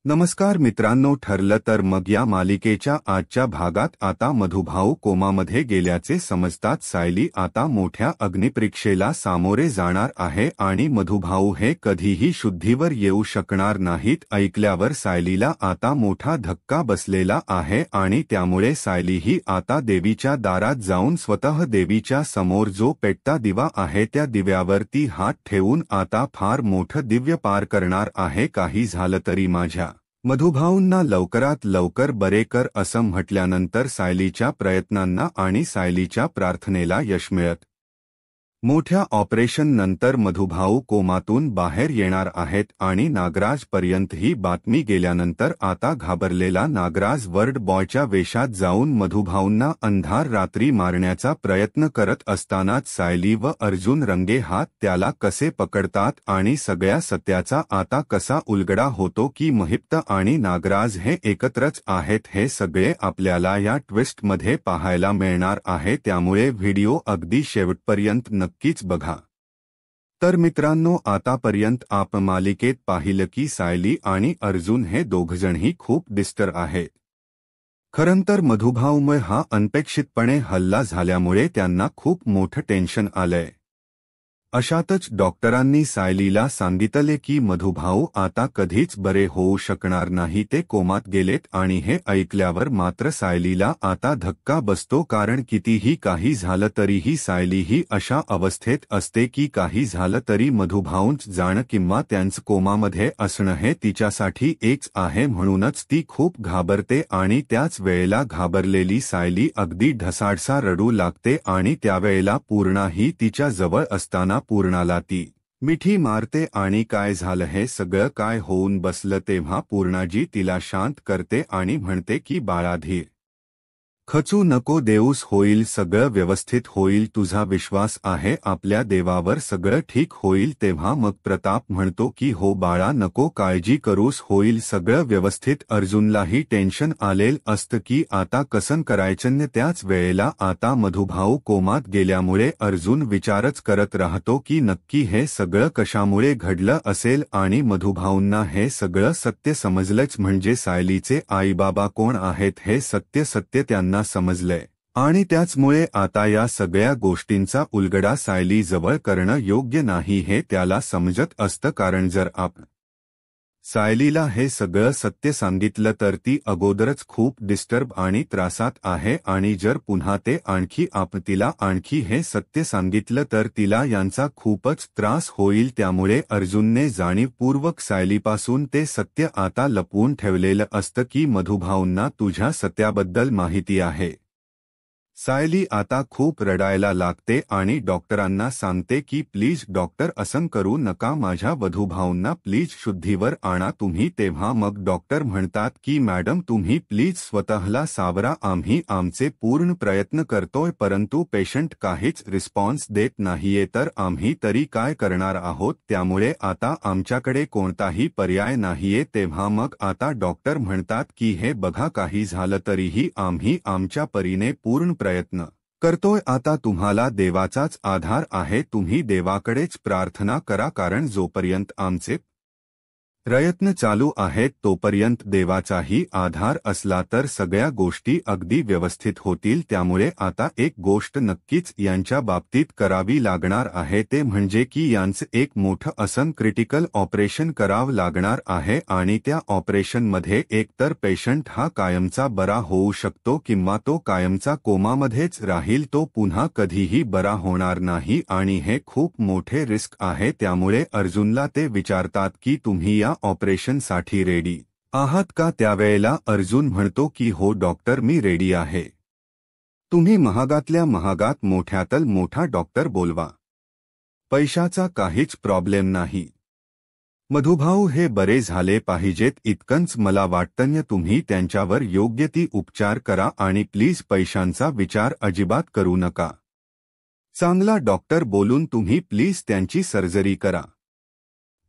नमस्कार मित्रांनो, ठरलं तर मग या मालिकेच्या आजच्या भागात आता मधुभाऊ कोमामध्ये गेल्याचे समजतात सायली आता मोठ्या अग्निपरीक्षेला सामोरे जाणार आहे आणि मधुभाऊ हे कधीही शुद्धीवर येऊ शकणार नाहीत। ऐकल्यावर सायलीला आता मोठा धक्का बसलेला आहे आणि त्यामुळे सायलीही आता देवीच्या दारात जाऊन स्वतः देवीच्या समोर जो पेटता दिवा आहे त्या दिव्यावर ती हात ठेवून आता फार मोठं दिव्य पार करणार आहे। काही झालं तरी माझ्या मधुभाऊंना लवकरात लवकर बरे कर असं म्हटल्यानंतर सायलीच्या प्रयत्नांना आणि सायलीच्या प्रार्थनेला यश मिळत मोठ्या ऑपरेशन नंतर मधुभाऊ कोमातून बाहेर येणार आहेत आणि नागराज पर्यंत ही बातमी गेल्यानंतर आता घाबरलेला नागराज वर्ड बॉयच्या वेशात जाऊन मधुभाऊंना अंधार रात्री मारण्याचा प्रयत्न करत असतानाच सायली व अर्जुन रंगे हात त्याला कसे पकडतात आणि सगळ्या सत्याचा आता कसा उलगडा होतो की महिप्त आणि नागराज हे एकत्रच आहेत हे सगळे आपल्याला या ट्विस्टमध्ये पाहायला मिळणार आहे। त्यामुळे व्हिडिओ अगदी शेवटपर्यंत नक्कीच बघा। तर मित्रांनो, आतापर्यंत आपण मालिकेत पाहिलं की सायली आणि अर्जुन हे दोघजणही खूप डिस्टर्ब आहेत। खरंतर मधुभाऊमुळे हा अनपेक्षितपणे हल्ला झाल्यामुळे त्यांना खूप मोठं टेन्शन आलंय। अशातच डॉक्टरांनी सायलीला सांगितले की मधुभाऊ आता कधीच बरे होऊ शकणार नाही, ते कोमात गेलेत आणि हे ऐकल्यावर मात्र सायलीला आता धक्का बसतो, कारण कितीही काही झालं तरीही सायली ही अशा अवस्थेत असते की काही झालं तरी मधुभाऊंच जाणं किंवा त्यांचं कोमामध्ये असणं हे तिच्यासाठी एकच आहे। म्हणूनच ती खूप घाबरते आणि त्याच वेळेला घाबरलेली सायली अगदी ढसाढसा रडू लागते आणि त्यावेळेला पूर्णाही तिच्या जवळ असताना पूर्णाला ती मिठी मारते आणि काय झालं हे सगळं काय होऊन बसलं तेव्हा पूर्णाजी तिला शांत करते आणि म्हणते की बाळा धीर खचू नको देऊस, होईल सगळं व्यवस्थित होईल, तुझा विश्वास आहे आपल्या देवावर, सगळं ठीक होईल। तेव्हा मग प्रताप म्हणतो की हो बाळा नको काळजी करूस, होईल सगळं व्यवस्थित। अर्जुनलाही टेन्शन आलेलं असतं की आता कसं करायचं। त्याच वेळेला आता मधुभाऊ कोमात गेल्यामुळे अर्जुन विचारच करत राहतो की नक्की हे सगळं कशामुळे घडलं असेल आणि मधुभाऊंना हे सगळं सत्य समजलंच, म्हणजे सायलीचे आईबाबा कोण आहेत हे सत्य त्यांना समजलंय आणि त्याचमुळे आता या सगळ्या गोष्टींचा उलगडा सायली जवळ करणं योग्य नाही हे त्याला समजत असतं। कारण जर आपण सायलीला हे सगळं सत्य सांगितलं तर ती अगोदरच खूप डिस्टर्ब आणि त्रासात आहे आणि जर पुन्हा ते आपण तिला आणखी हे सत्य सांगितलं तर तिला यांचा खूपच त्रास होईल। त्यामुळे अर्जुनने जाणीवपूर्वक सायलीपासून ते सत्य आता लपवून ठेवलेलं असतं की मधुभाऊंना तुझ्या सत्याबद्दल माहिती आहे। सायली आता खूप रडायला लागते आणि डॉक्टरांना सांगते की प्लीज डॉक्टर असं करू नका, माझ्या मधुभाऊंना प्लीज शुद्धीवर आणा तुम्ही। तेव्हा मग डॉक्टर म्हणतात की मॅडम तुम्ही प्लीज स्वतःला सावरा, आम्ही आमचे पूर्ण प्रयत्न करतोय परंतु पेशंट काहीच रिस्पॉन्स देत नाहीये, तर आम्ही तरी काय करणार आहोत, त्यामुळे आता आमच्याकडे कोणताही पर्याय नाहीये। तेव्हा मग आता डॉक्टर म्हणतात की हे बघा काही झालं तरीही आम्ही आमच्या परीने पूर्ण प्रयत्न करतोय, आता तुम्हाला देवाचाच आधार आहे, तुम्ही देवाकडेच प्रार्थना करा, कारण जोपर्यंत आमचे प्रयत्न चालू आहेत तोपर्यंत देवाचाही आधार असला तर सगळ्या गोष्टी अगदी व्यवस्थित होतील। त्यामुळे आता एक गोष्ट नक्कीच यांच्या बाबतीत करावी लागणार आहे, ते म्हणजे की यांचं एक मोठं असं क्रिटिकल ऑपरेशन करावं लागणार आहे आणि त्या ऑपरेशनमध्ये एकतर पेशंट हा कायमचा बरा होऊ शकतो किंवा तो कायमचा कोमामध्येच राहील, तो पुन्हा कधीही बरा होणार नाही आणि हे खूप मोठे रिस्क आहे। त्यामुळे अर्जुनला ते विचारतात की तुम्ही या ऑपरेशनसाठी रेडी आहात का, त्यावेळेला अर्जुन म्हणतो की हो डॉक्टर मी रेडी आहे, तुम्ही महागातल्या महागात मोठ्यातल मोठा डॉक्टर बोलवा, पैशाचा काहीच प्रॉब्लेम नाही, मधुभाऊ हे बरे झाले पाहिजेत इतकंच मला वाटतं, तुम्ही त्यांच्यावर योग्य ती उपचार करा आणि प्लीज पैशांचा विचार अजिबात करू नका, चांगला डॉक्टर बोलून तुम्ही प्लीज त्यांची सर्जरी करा।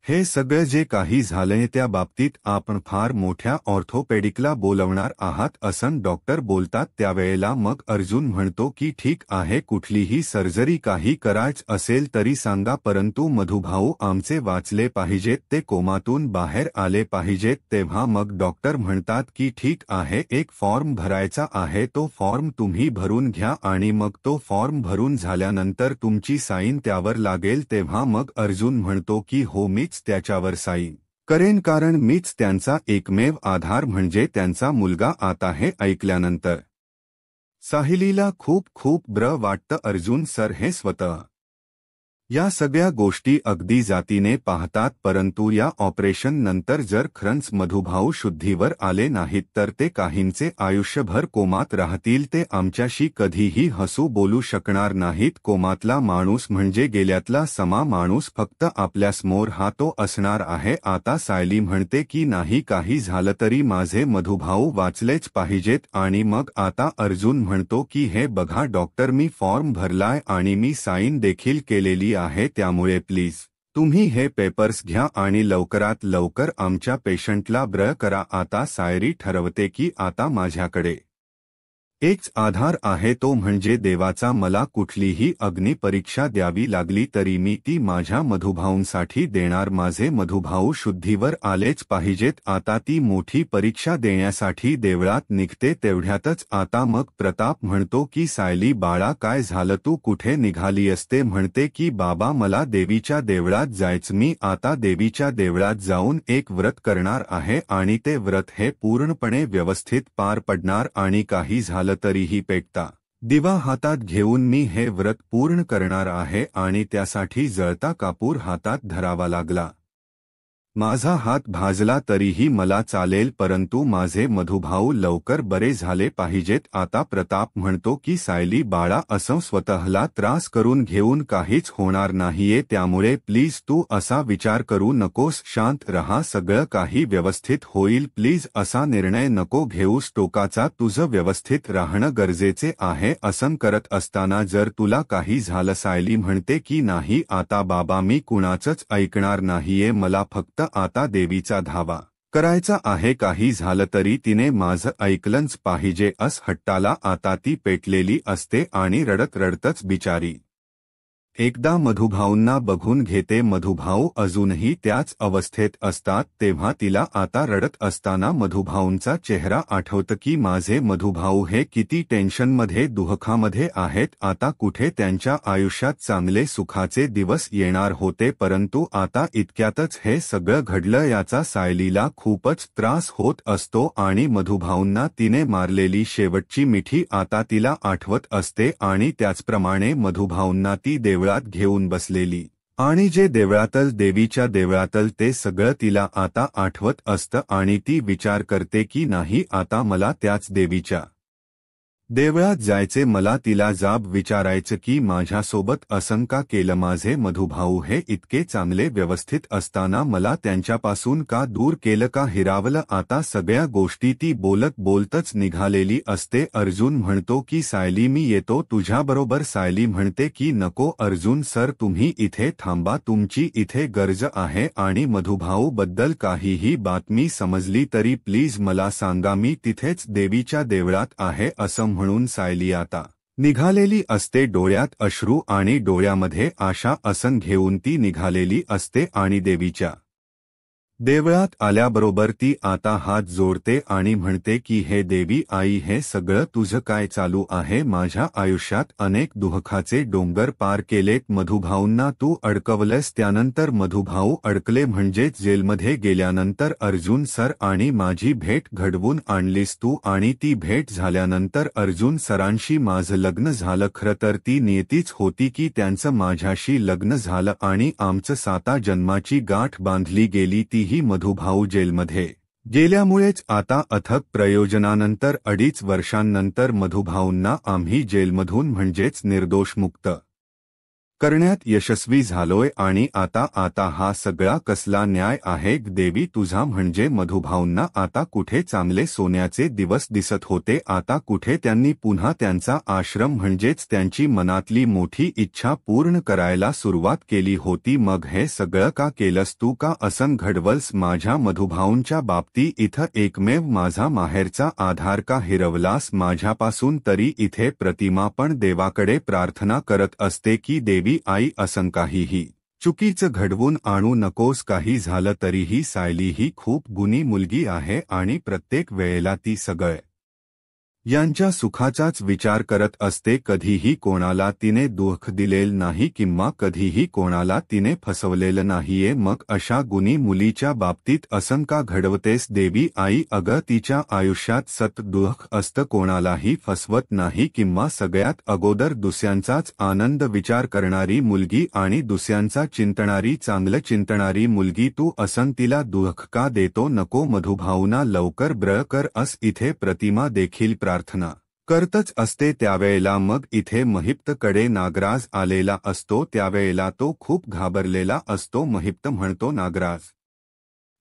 हे सगळं जे काही झालंय त्या बाबतीत आपण फार मोठ्या ऑर्थोपेडिकला बोलवणार आहात असं डॉक्टर बोलतात। त्यावेळेला मग अर्जुन म्हणतो की ठीक आहे, कुठलीही सर्जरी काही करायचं असेल तरी सांगा, परंतु मधुभाऊ आमचे वाचले पाहिजेत, ते कोमातून बाहेर आले पाहिजेत। तेव्हा मग डॉक्टर म्हणतात की ठीक आहे, एक फॉर्म भरायचा आहे, तो फॉर्म तुम्ही भरून घ्या आणि मग तो फॉर्म भरून झाल्यानंतर तुमची साईन त्यावर लागेल। तेव्हा मग अर्जुन म्हणतो की हो, मीच त्याच्यावर साईन करेन, कारण मीच त्यांचा एकमेव आधार म्हणजे त्यांचा मुलगा। आता हे ऐकल्यानंतर साहिलीला खूप खूप बरं वाटतं। अर्जुन सर हे स्वतः या सगळ्या गोष्टी अगदी जातीने पाहतात, परंतु या ऑपरेशन नंतर जर खरंच मधुभाऊ शुद्धीवर आले नाहीत तर ते काहींचे आयुष्यभर कोमात राहतील, ते आमच्याशी कधीही हसू बोलू शकणार नाहीत। कोमातला माणूस म्हणजे गेल्यातला समा माणूस, फक्त आपल्यासमोर हा तो असणार आहे। आता सायली म्हणते की नाही, काही झालं तरी माझे मधुभाऊ वाचलेच पाहिजेत। आणि मग आता अर्जुन म्हणतो की हे बघा डॉक्टर, मी फॉर्म भरलाय आणि मी साईन देखील केलेली आहे, त्यामुळे प्लीज तुम्ही हे पेपर्स घ्या आणि लवकरात लवकर आमच्या पेशंटला बरं करा। आता सायरी ठरवते की आता माझ्याकडे एकच आधार आहे, तो म्हणजे देवाचा। मला कुठलीही अग्निपरीक्षा द्यावी लागली तरी मी ती माझ्या मधुभाऊंसाठी देणार। माझे मधुभाऊ शुद्धीवर आलेच पाहिजेत। आता ती मोठी परीक्षा देण्यासाठी देवळात निघते, तेवढ्यातच आता मग प्रताप म्हणतो की सायली बाळा, काय झालं, तू कुठे निघाली असते? म्हणते की बाबा, मला देवीच्या देवळात जायचं, मी आता देवीच्या देवळात जाऊन एक व्रत करणार आहे आणि ते व्रत हे पूर्णपणे व्यवस्थित पार पडणार आणि काही झालं तरीही पेटता दिवा हातात घेऊन मी हे व्रत पूर्ण करणार आहे। आणि त्यासाठी जळता कापूर हातात धरावा लागला, माझा हात भाजला तरीही मला चालेल, परंतु माझे मधुभाऊ लवकर बरे झाले पाहिजेत। आता प्रताप म्हणतो की सायली बाळा, असं स्वतःला त्रास करून घेऊन काहीच होणार नाहीये, त्यामुळे प्लीज तू असा विचार करू नकोस, शांत रहा, सगळं काही व्यवस्थित होईल। प्लीज असा निर्णय नको घेऊस, टोकाचा तुझं व्यवस्थित राहणं गरजेचे आहे। असं करत असताना जर तुला काही झालं, सायली म्हणते की नाही आता बाबा, मी कुणाचंच ऐकणार नाहीये, मला फक्त आता देवीचा धावा करायचा आहे, काही झालं तरी तिने माझं ऐकलंच पाहिजे। अस हट्टाला आता ती पेटलेली असते आणि रडत रडतच बिचारी एकदा मधुभाऊंना बघून घेते। मधुभाऊ अजूनही त्याच अवस्थेत असतात, तेव्हा तिला आता रडत असताना मधुभाऊंचा चेहरा आठवतं की माझे मधुभाऊ हे किती टेन्शनमध्ये दुःखामध्ये आहेत। आता कुठे त्यांच्या आयुष्यात चांगले सुखाचे दिवस येणार होते, परंतु आता इतक्यातच हे सगळं घडलं। याचा सायलीला खूपच त्रास होत असतो आणि मधुभाऊंना तिने मारलेली शेवटची मिठी आता तिला आठवत असते आणि त्याचप्रमाणे मधुभाऊंना ती देवळात घेऊन बसलेली आणि जे देवळातल देवीच्या देवळातल ते सगळं तिला आता आठवत असतं आणि ती विचार करते की नाही, आता मला त्याच देवीच्या देवळात जायचे, मला तिला जाब विचारायचं की माझ्यासोबत असं का केलं? माझे मधुभाऊ हे इतके चांगले व्यवस्थित असताना मला त्यांच्यापासून का दूर केलं, का हिरावलं? आता सगळ्या गोष्टी ती बोलत बोलतच निघालेली असते। अर्जुन म्हणतो की सायली, मी येतो तुझ्याबरोबर। सायली म्हणते की नको अर्जुन सर, तुम्ही इथे थांबा, तुमची इथे गरज आहे आणि मधुभाऊ बद्दल काहीही बातमी समजली तरी प्लीज मला सांगा, मी तिथेच देवीच्या देवळात आहे। असं म्हणून सायली आता निघालेली असते, डोळ्यात अश्रू आणि डोळ्यामध्ये आशा असं घेऊन ती निघालेली असते आणि देवीच्या देवळात आल्याबरोबर ती आता हात जोडते आणि म्हणते की हे देवी आई, हे सगळं तुझं काय चालू आहे? माझ्या आयुष्यात अनेक दुःखाचे डोंगर पार केलेत, मधुभाऊंना तू अडकवलंस, त्यानंतर मधुभाऊ अडकले म्हणजेच जेलमध्ये गेल्यानंतर अर्जुन सर आणि माझी भेट घडवून आणलीस तू आणि ती भेट झाल्यानंतर अर्जुन सरांशी माझं लग्न झालं। खरं तर ती नियतीच होती की त्यांचं माझ्याशी लग्न झालं आणि आमचं 7 जन्माची गाठ बांधली गेली, तीही मधुभाऊ जेलमध्ये गेल्यामुळेच। आता अथक प्रयोजनानंतर 2.5 वर्षांनंतर मधुभाऊंना आम्ही जेलमधून म्हणजेच निर्दोष मुक्त करण्यात यशस्वी झालोय आणि आता हा सगळा कसला न्याय आहे देवी तुझा म्हणजे मधुभाऊंना आता कुठे चांगले सोन्याचे दिवस दिसत होते आता कुठे त्यांनी पुन्हा त्यांचा आश्रम म्हणजेच त्यांची मनातली मोठी इच्छा पूर्ण करायला सुरुवात केली होती मग हे सगळं का केलंस तू का असं घडवलंस माझ्या मधुभाऊंच्या बाबती इथं एकमेव माझा माहेरचा आधार का हिरवलास माझ्यापासून तरी इथे प्रतिमा पण देवाकडे प्रार्थना करत असते की देवी आई असं काहीही चुकीचं घडवून आणू नकोस काही झालं तरीही सायली ही खूप गुणी मुलगी आहे आणि प्रत्येक वेळेला ती सगळं यांच्या सुखाचाच विचार करत असते कधीही कोणाला तिने दुःख दिलेलं नाही किंवा कधीही कोणाला तिने फसवलेलं नाहीये मग अशा गुणी मुलीच्या बाबतीत असं का घडवतेस देवी आई अगं तिच्या आयुष्यात सत दुःख असतं कोणालाही फसवत नाही किंवा सगळ्यात अगोदर दुसऱ्यांचाच आनंद विचार करणारी मुलगी आणि दुसऱ्यांचा चिंतणारी चांगलं चिंतणारी मुलगी तू असं तिला दुःख का देतो नको मधुभाऊना लवकर ब्र कर अस इथे प्रतिमा देखील प्रार्थना करतच असते त्यावेळेला मग इथे महिप्तकडे नागराज आलेला असतो त्यावेळेला तो खूप घाबरलेला असतो महिप्त म्हणतो नागराज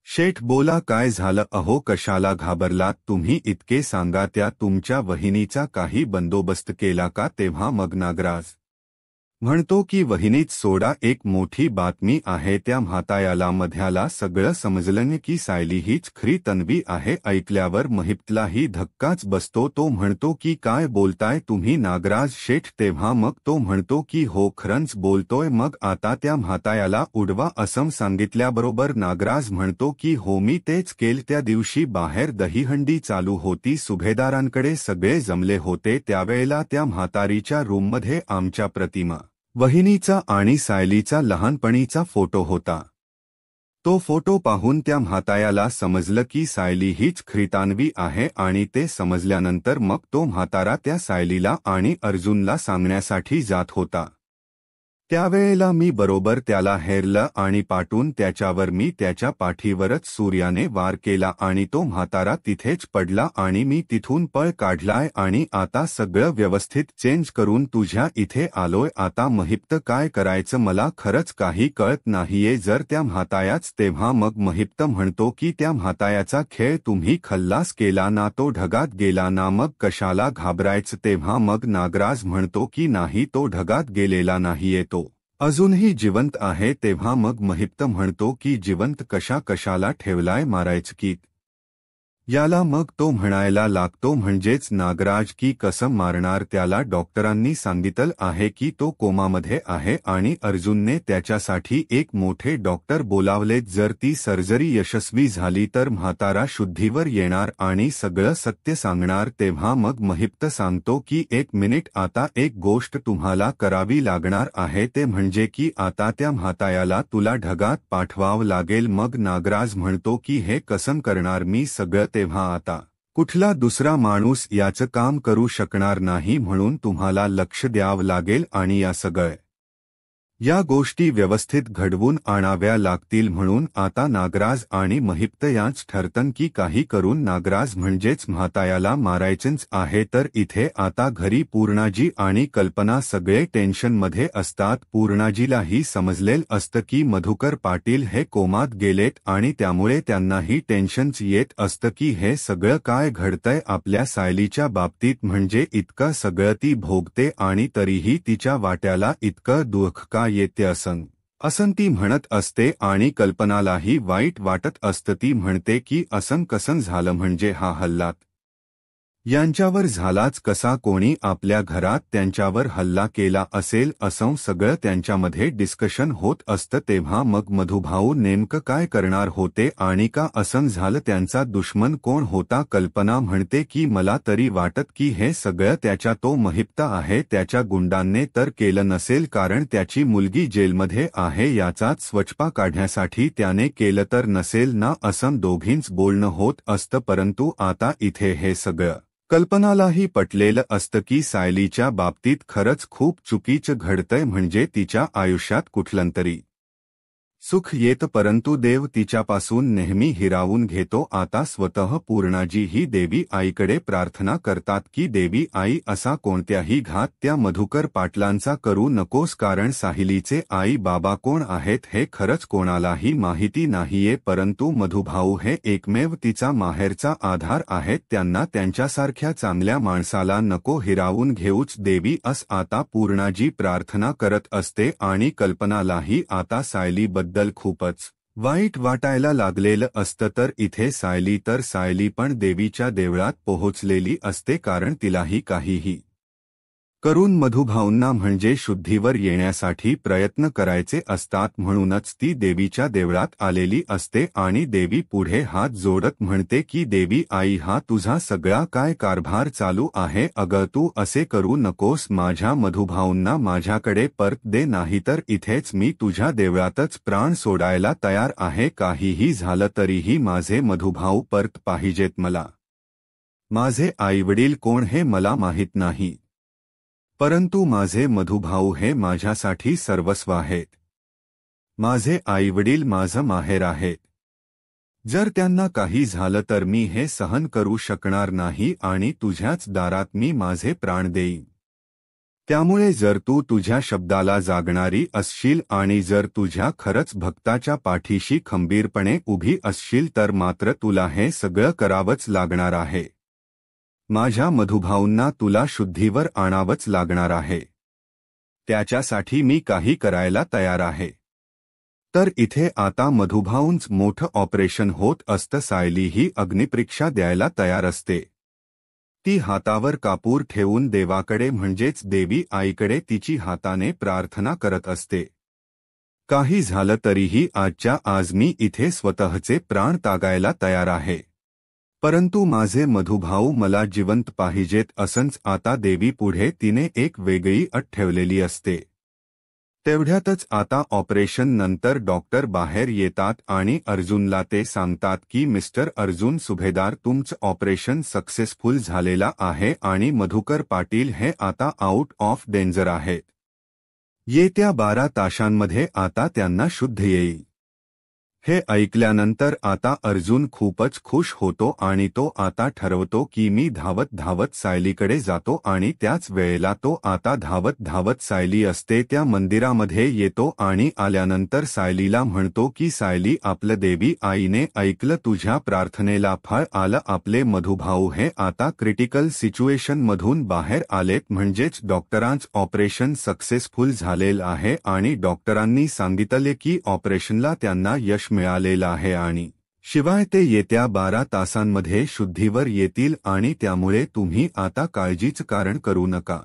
शेठ बोला काय झालं अहो कशाला घाबरलात तुम्ही इतके सांगा त्या तुमच्या वहिनीचा काही बंदोबस्त केला का तेव्हा मग नागराज म्हणतो की वहिनीच सोडा एक मोठी बातमी आहे त्या म्हातायाला मध्याला सगळं समजलं की सायली हीच खरी तन्वी आहे ऐकल्यावर महिप्तलाही धक्काच बसतो तो म्हणतो की काय बोलताय तुम्ही नागराज शेठ तेव्हा मग तो म्हणतो की हो खरंच बोलतोय मग आता त्या म्हातायाला उडवा असं सांगितल्याबरोबर नागराज म्हणतो की हो मी तेच केल त्या दिवशी बाहेर दहीहंडी चालू होती सुभेदारांकडे सगळे जमले होते त्यावेळेला त्या म्हातारीच्या रूममध्ये आमच्या प्रतिमा वहिनीचा आणि सायलीचा लहानपणीचा फोटो होता तो फोटो पाहून त्या म्हातायाला समजलं की सायली हीच खरी आहे आणि ते समजल्यानंतर मग तो म्हातारा त्या सायलीला आणि अर्जुनला सांगण्यासाठी जात होता त्यावेळेला मी बरोबर त्याला हेरलं आणि पाठून त्याच्यावर मी त्याच्या पाठीवरच सूर्याने वार केला आणि तो म्हातारा तिथेच पडला आणि मी तिथून पळ काढलाय आणि आता सगळं व्यवस्थित चेंज करून तुझ्या इथे आलोय आता महिप्त काय करायचं मला खरंच काही कळत नाहीये जर त्या म्हातायाच तेव्हा मग महिप्त म्हणतो की त्या म्हातायाचा खेळ तुम्ही खल्लास केला ना तो ढगात गेला ना मग कशाला घाबरायचं तेव्हा मग नागराज म्हणतो की नाही तो ढगात गेलेला नाहीये तो अजूनही जिवंत आहे तेव्हा मग महिप्त म्हणतो की जिवंत कशाला ठेवलाय मारायचं की याला मग तो म्हणायला लागतो म्हणजेच नागराज की कसं मारणार त्याला डॉक्टरांनी सांगितलं आहे की तो कोमामध्ये आहे आणि अर्जुनने त्याच्यासाठी एक मोठे डॉक्टर बोलावलेत जर ती सर्जरी यशस्वी झाली तर म्हातारा शुद्धीवर येणार आणि सगळं सत्य सांगणार तेव्हा मग महिप्त सांगतो की एक मिनिट आता एक गोष्ट तुम्हाला करावी लागणार आहे ते म्हणजे की आता त्या म्हातायाला तुला ढगात पाठवावं लागेल मग नागराज म्हणतो की हे कसं करणार मी सगळं तेव्हा आता कुठला दुसरा माणूस याचं काम करू शकणार नाही म्हणून तुम्हाला लक्ष द्यावं लागेल आणि या गोष्टी व्यवस्थित घडवून आणाव्या लागतील म्हणून आता नागराज आणि महिप्त यांच ठरतं की काही करून नागराज म्हणजेच म्हातायाला मारायचंच आहे तर इथे आता घरी पूर्णाजी आणि कल्पना सगळे टेन्शनमध्ये असतात पूर्णाजीलाही समजलेलं असतं की मधुकर पाटील हे कोमात गेलेत आणि त्यामुळे त्यांनाही टेन्शनच येत असतं की हे सगळं काय घडतंय आपल्या सायलीच्या बाबतीत म्हणजे इतकं सगळं ती भोगते आणि तरीही तिच्या वाट्याला इतकं दुःख का येते असं ती म्हणत असते आणि कल्पनालाही वाईट वाटत असतं ती म्हणते की असं कसं झालं म्हणजे हा हल्लात यांच्यावर झालाच कसा कोणी आपल्या घरात त्यांच्यावर हल्ला केला असेल असं सगळं त्यांच्यामध्ये डिस्कशन होत असतं तेव्हा मग मधुभाऊ नेमकं काय करणार होते आणि का असं झालं त्यांचा दुश्मन कोण होता कल्पना म्हणते की मला तरी वाटत की हे सगळं त्याच्या तो महिप्त आहे त्याच्या गुंडांनी तर केलं नसेल कारण त्याची मुलगी जेलमध्ये आहे याचाच स्वच्छपा काढण्यासाठी त्याने केलं तर नसेल ना असं दोघींच बोलणं होत असतं परंतु आता इथे हे सगळं कल्पनालाही पटलेलं असतं की सायलीच्या बाबतीत खरंच खूप चुकीचं घडतंय म्हणजे तिच्या आयुष्यात कुठलंतरी सुख येत परंतु देव तिच्यापासून नेहमी हिरावून घेतो. आता स्वतः पूर्णाजी ही देवी आईकडे प्रार्थना करतात की देवी आई असा कोणत्याही घात त्या मधुकर पाटलांचा करू नकोस, कारण साहिलीचे आई बाबा कोण आहेत हे खरंच कोणालाही माहिती नाहीये, परंतु मधुभाऊ हे एकमेव तिचा माहेरचा आधार आहेत. त्यांना त्यांच्यासारख्या चांगल्या माणसाला नको हिरावून घेऊच देवी अस आता पूर्णाजी प्रार्थना करत असते. आणि कल्पनालाही आता सायलीबद्दल खूपच वाईट वाटायला लागलेलं असतं. तर इथे सायली पण देवीच्या देवळात पोहोचलेली असते, कारण तिलाही काहीही करून मधुभाऊंना म्हणजे शुद्धीवर येण्यासाठी प्रयत्न करायचे असतात. म्हणूनच ती देवीच्या देवळात आलेली असते आणि देवी पुढे हात जोडत म्हणते की देवी आई हा तुझा सगळा काय कारभार चालू आहे? अगं तू असे करू नकोस, माझ्या मधुभाऊंना माझ्याकडे परत दे, नाहीतर इथेच मी तुझ्या देवळातच प्राण सोडायला तयार आहे. काहीही झालं तरीही माझे मधुभाऊ परत पाहिजेत मला. माझे आईवडील कोण हे मला माहीत नाही, परंतु माझे मधुभाऊ हे माझ्यासाठी सर्वस्व आहेत. माझे आईवडील माझं माहेर आहेत. जर त्यांना काही झालं तर मी हे सहन करू शकणार नाही आणि तुझ्याच दारात मी माझे प्राण देईन. त्यामुळे जर तू तुझ्या शब्दाला जागणारी असशील आणि जर तुझ्या खरंच भक्ताच्या पाठीशी खंबीरपणे उभी असशील तर मात्र तुला हे सगळं करावंच लागणार आहे. माझ्या मधुभाऊंना तुला शुद्धीवर आणावंच लागणार आहे. त्याच्यासाठी मी काही करायला तयार आहे. तर इथे आता मधुभाऊंच मोठं ऑपरेशन होत असतं. सायली ही अग्निपरीक्षा द्यायला तयार असते. ती हातावर कापूर ठेवून देवाकडे म्हणजेच देवी आईकडे तिची हाताने प्रार्थना करत असते. काही झालं तरीही आजच्या आज मी इथे स्वतःचे प्राण त्यागायला तयार आहे, परंतु माझे मधुभाऊ मला जिवंत पाहिजेत असंच आता देवी पुढे तिने एक वेगळी अट ठेवलेली असते. तेवढ्यातच आता ऑपरेशन नंतर डॉक्टर बाहेर येतात आणि अर्जुनला ते सांगतात की मिस्टर अर्जुन सुभेदार तुमचं ऑपरेशन सक्सेसफुल झालेला आहे आणि मधुकर पाटील हे आता आउट ऑफ डेंजर आहेत. येत्या 12 तासांमध्ये आता त्यांना शुद्ध येईल. हे ऐकल्यानंतर आता अर्जुन खूपच खुश होतो आणि तो आता ठरवतो की मी धावत धावत सायलीकडे जातो आणि त्याच वेळेला तो आता धावत धावत सायली असते त्या मंदिरामध्ये येतो आणि आल्यानंतर सायलीला म्हणतो की सायली आपलं देवी आईने ऐकलं, तुझ्या प्रार्थनेला फळ आलं, आपले मधुभाऊ हे आता क्रिटिकल सिच्युएशनमधून बाहेर आलेत, म्हणजेच डॉक्टरांचं ऑपरेशन सक्सेसफुल झालेलं आहे आणि डॉक्टरांनी सांगितले की ऑपरेशनला त्यांना यश मिळालेला आहे आणि शिवाय ते येत्या 12 तासांमध्ये शुद्धीवर येतील आणि त्यामुळे तुम्ही आता काळजीचं कारण करू नका.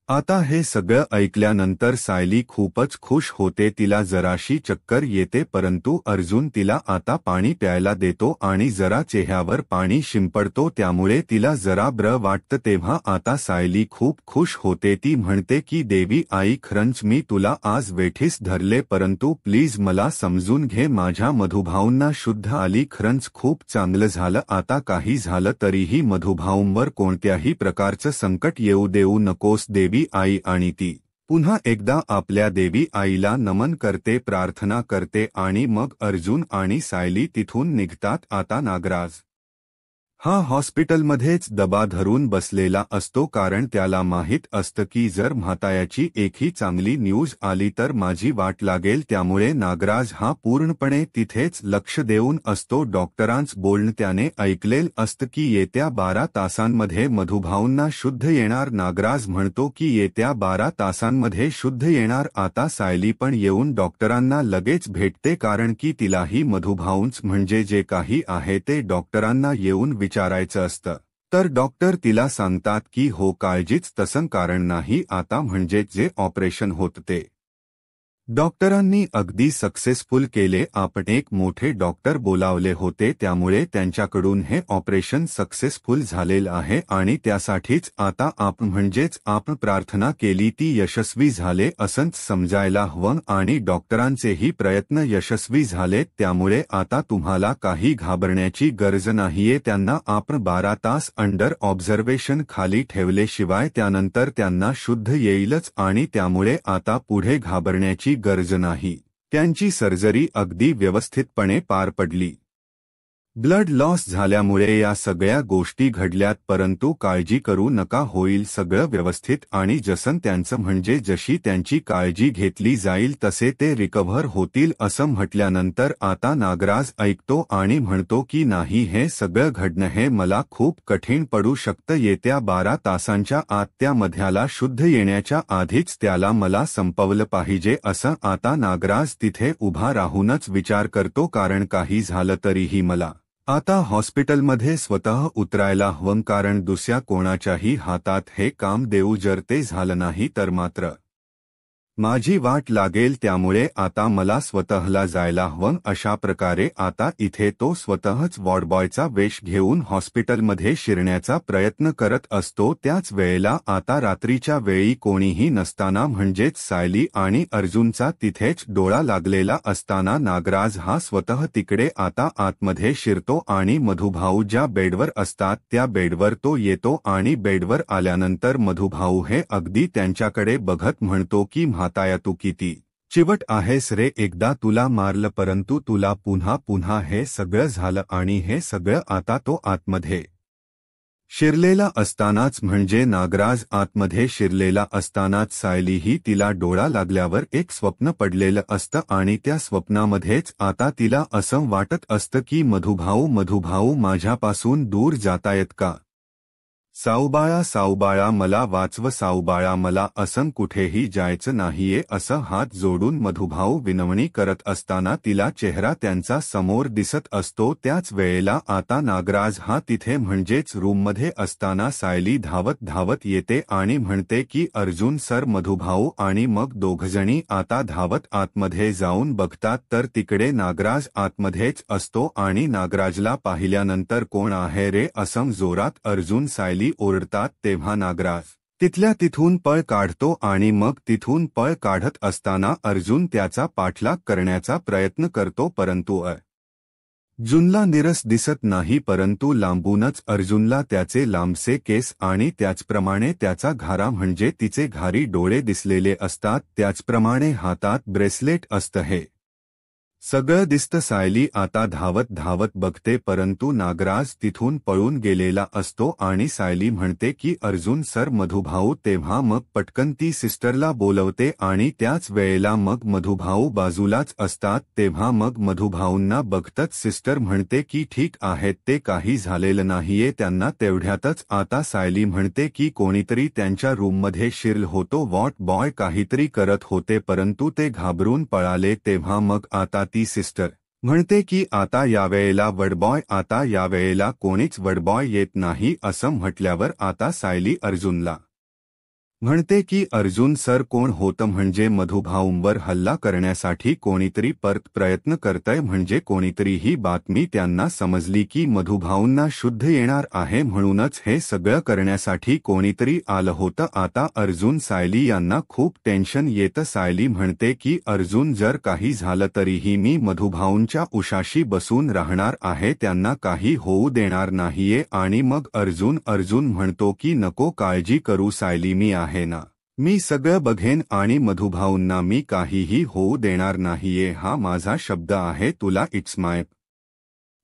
आता हे सगळं ऐकल्यानंतर सायली खूपच खुश होते. तिला जराशी चक्कर येते, परंतु अर्जुन तिला आता पाणी प्यायला देतो आणि जरा चेहऱ्यावर पाणी शिंपडतो, त्यामुळे तिला जरा बरं वाटतं. तेव्हा आता सायली खूप खुश होते. ती म्हणते की देवी आई खरंच मी तुला आज वेठीस धरले, परंतु प्लीज मला समजून घे, माझ्या मधुभाऊंना शुद्ध आली, खरंच खूप चांगलं झालं. आता काही झालं तरीही मधुभाऊंवर कोणत्याही प्रकारचं संकट येऊ देऊ नकोस देवी आई. आणि ती पुन्हा एकदा आपल्या देवी आईला नमन करते, प्रार्थना करते आणि मग अर्जुन आणि सायली तिथून निघतात. आता नागराज हा हॉस्पिटलमध्येच दबा धरून बसलेला असतो, कारण त्याला माहीत असतं की जर म्हातायाची एकही चांगली न्यूज आली तर माझी वाट लागेल. त्यामुळे नागराज हा पूर्णपणे तिथेच लक्ष देऊन असतो. डॉक्टरांचं बोलणं त्याने ऐकलेलं असतं की येत्या 12 तासांमध्ये मधुभाऊंना शुद्ध येणार. नागराज म्हणतो की येत्या 12 तासांमध्ये शुद्ध येणार. आता सायली पण येऊन डॉक्टरांना लगेच भेटते, कारण की तिलाही मधुभाऊंच म्हणजे जे काही आहे ते डॉक्टरांना येऊन विचारायचं असतं. तर डॉक्टर तिला सांगतात की हो काळजीच तसं कारण नाही आता, म्हणजे जे ऑपरेशन होत ते डॉक्टरांनी अगदी सक्सेसफुल केले. आपण एक मोठे डॉक्टर बोलावले होते, त्यामुळे त्यांच्याकडून हे ऑपरेशन सक्सेसफुल झालेलं आहे आणि त्यासाठीच आता आपण प्रार्थना केली ती यशस्वी झाले असंच समजायला हवं आणि डॉक्टरांचेही प्रयत्न यशस्वी झालेत. त्यामुळे आता तुम्हाला काही घाबरण्याची गरज नाहीये. त्यांना आपण 12 तास अंडर ऑब्झर्वेशन खाली ठेवल्याशिवाय त्यानंतर त्यांना शुद्ध येईलच आणि त्यामुळे आता पुढे घाबरण्याची गरज नाही. त्यांची सर्जरी अगदी व्यवस्थितपणे पार पडली. ब्लड लॉस झाल्यामुळे या सगळ्या गोष्टी घडल्यात, परंतु काळजी करू नका, होईल सगळं व्यवस्थित. आणि जसं त्यांचं म्हणजे जशी त्यांची काळजी घेतली जाईल तसे ते रिकव्हर होतील असं म्हटल्यानंतर आता नागराज ऐकतो आणि म्हणतो की नाही, हे सगळं घडणं हे मला खूप कठीण पडू शकतं. येत्या 12 तासांच्या आत त्या मध्याला शुद्ध येण्याच्या आधीच त्याला मला संपवलं पाहिजे असं आता नागराज तिथे उभा राहूनच विचार करतो, कारण काही झालं तरीही मला आता हॉस्पिटलमध्ये स्वतः उतरायला हवं, कारण दुसऱ्या कोणाच्याही हातात हे काम देऊ. जर ते झालं नाही तर मात्र माझी वाट लागेल, त्यामुळे आता मला स्वतःला जायला हवं. अशा प्रकारे आता इथे तो स्वतःच वॉर्डबॉयचा वेश घेऊन हॉस्पिटलमध्ये शिरण्याचा प्रयत्न करत असतो. त्याच वेळेला आता रात्रीच्या वेळी कोणीही नसताना, म्हणजेच सायली आणि अर्जुनचा तिथेच डोळा लागलेला असताना नागराज हा स्वतः तिकडे आता आतमध्ये शिरतो आणि मधुभाऊ ज्या बेडवर असतात त्या बेडवर तो येतो आणि बेडवर आल्यानंतर मधुभाऊ हे अगदी त्यांच्याकडे बघत म्हणतो की म्हाताया, तू किती चिवट आहेस रे, एकदा तुला मारलं परंतु तुला पुन्हा पुन्हा हे सगळं झालं. आणि हे सगळं आता तो आतमध्ये शिरलेला असतानाच, म्हणजे नागराज आतमध्ये शिरलेला असतानाच सायलीही तिला डोळा लागल्यावर एक स्वप्न पडलेलं असतं आणि त्या स्वप्नामध्येच आता तिला असं वाटत असतं की मधुभाऊ माझ्यापासून दूर जातायत का? साऊबाळा मला वाचव, साऊबाळा मला असं कुठेही जायचं नाहीये असं हात जोडून मधुभाऊ विनवणी करत असताना तिला चेहरा त्यांचा समोर दिसत असतो. त्याच वेळेला आता नागराज हा तिथे म्हणजेच रूममध्ये असताना सायली धावत येते आणि म्हणते की अर्जुन सर, मधुभाऊ. आणि मग दोघजणी आता धावत आतमध्ये जाऊन बघतात तर तिकडे नागराज आतमध्येच असतो आणि नागराजला पाहिल्यानंतर कोण आहे रे असं जोरात अर्जुन सायली ओरडतात. तेव्हा नागराज तिथल्या तिथून पळ काढतो आणि मग तिथून पळ काढत असताना अर्जुन त्याचा पाठलाग करण्याचा प्रयत्न करतो, परंतु अर्जुनला निरस दिसत नाही. परंतु लांबूनच अर्जुनला त्याचे लांबसे केस आणि त्याचप्रमाणे त्याचा घारा म्हणजे तिचे घारी डोळे दिसलेले असतात. त्याचप्रमाणे हातात ब्रेसलेट असतं. हे सगळं दिसतं. सायली आता धावत बघते, परंतु नागराज तिथून पळून गेलेला असतो आणि सायली म्हणते की अर्जुन सर, मधुभाऊ. तेव्हा मग पटकन ती सिस्टरला बोलवते आणि त्याच वेळेला मग मधुभाऊ बाजूलाच असतात. तेव्हा मग मधुभाऊंना बघतच सिस्टर म्हणते की ठीक आहेत, ते काही झालेलं नाहीये त्यांना. तेवढ्यातच आता सायली म्हणते की कोणीतरी त्यांच्या रूममध्ये शिरल होतो, वॉट बॉय काहीतरी करत होते, परंतु ते घाबरून पळाले. तेव्हा मग आता ती सिस्टर म्हणते की आता यावेळेला यावेळेला कोणीच वडबॉय येत नाही असं म्हटल्यावर आता सायली अर्जुनला म्हणते की अर्जुन सर, कोण होतं? म्हणजे मधुभाऊंवर हल्ला करण्यासाठी कोणीतरी परत प्रयत्न करतंय, म्हणजे कोणीतरी ही बातमी त्यांना समजली की मधुभाऊंना शुद्ध येणार आहे, म्हणूनच हे सगळं करण्यासाठी कोणीतरी आलं होतं. आता अर्जुन सायली यांना खूप टेन्शन येतं. सायली म्हणते की अर्जुन, जर काही झालं तरीही मी मधुभाऊंच्या उशाशी बसून राहणार आहे, त्यांना काही होऊ देणार नाहीये. आणि मग अर्जुन म्हणतो की नको काळजी करू सायली, मी आहे ना, मी सगळं बघेन आणि मधुभाऊंना मी काहीही होऊ देणार नाहीये, हा माझा शब्द आहे तुला, इट्स माय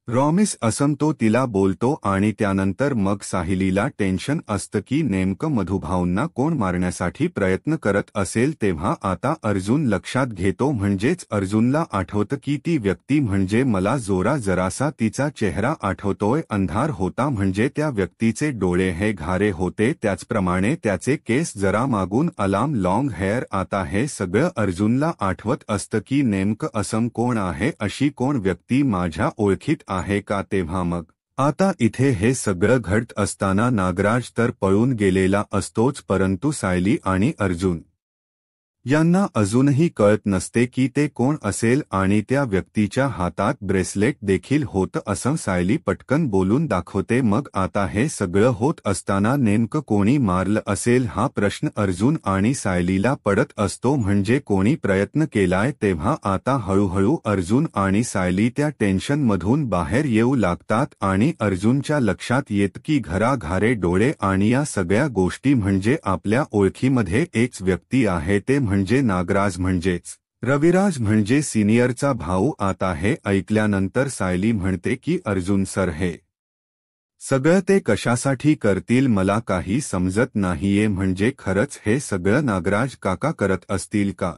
प्रॉमिस असं तो तिला बोलतो. आणि त्यानंतर मग साहिलीला टेन्शन असतं की नेमकं मधुभाऊंना कोण मारण्यासाठी प्रयत्न करत असेल. तेव्हा आता अर्जुन लक्षात घेतो, म्हणजेच अर्जुनला आठवतं की ती व्यक्ती म्हणजे मला जरासा तिचा चेहरा आठवतोय, अंधार होता, म्हणजे त्या व्यक्तीचे डोळे हे घारे होते, त्याचप्रमाणे त्याचे केस जरा मागून अलाम लॉंग हेअर. आता हे सगळं अर्जुनला आठवत असतं की नेमकं असं कोण आहे, अशी कोण व्यक्ती माझ्या ओळखीत आहे का? तेव्हा मग आता इथे हे सगळं घडत असताना नागराज तर पळून गेलेला असतोच, परंतु सायली आणि अर्जुन यांना अजूनही कळत नसते की ते कोण असेल आणि त्या व्यक्तीच्या हातात ब्रेसलेट देखील होतं असं सायली पटकन बोलून दाखवते. मग आता हे सगळं होत असताना नेमकं कोणी मारलं असेल हा प्रश्न अर्जुन आणि सायलीला पडत असतो, म्हणजे कोणी प्रयत्न केलाय. तेव्हा आता हळूहळू अर्जुन आणि सायली त्या टेन्शनमधून बाहेर येऊ लागतात आणि अर्जुनच्या लक्षात येत की घारे डोळे आणि या सगळ्या गोष्टी म्हणजे आपल्या ओळखीमध्ये एक व्यक्ती आहे, ते म्हणजे नागराज, म्हणजेच रविराज म्हणजे सिनियरचा भाऊ. आता हे ऐकल्यानंतर सायली म्हणते की अर्जुन सर हे सगळं ते कशासाठी करतील मला काही समजत नाहीये. म्हणजे खरंच हे सगळं नागराज काका करत असतील का?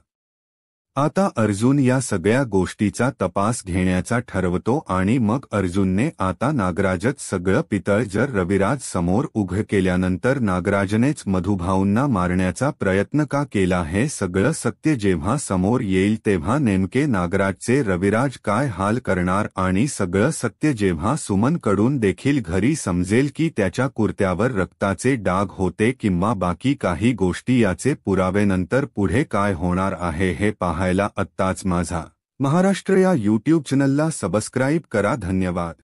आता अर्जुन या सगळ्या गोष्टीचा तपास घेण्याचा ठरवतो आणि मग अर्जुनने आता नागराजच सगळं पितळ जर रविराज समोर उघड केल्यानंतर नागराजनेच मधुभाऊंना मारण्याचा प्रयत्न का केला हे सगळं सत्य जेव्हा समोर येईल तेव्हा नेमके नागराजचे रविराज काय हाल करणार आणि सगळं सत्य जेव्हा सुमनकडून देखील घरी समजेल की त्याच्या कुर्त्यावर रक्ताचे डाग होते किंवा बाकी काही गोष्टी याचे पुरावेनंतर पुढे काय होणार आहे हे पाहायला आत्ताच माझा महाराष्ट्र या यूट्यूब चॅनलला सबस्क्राईब करा. धन्यवाद.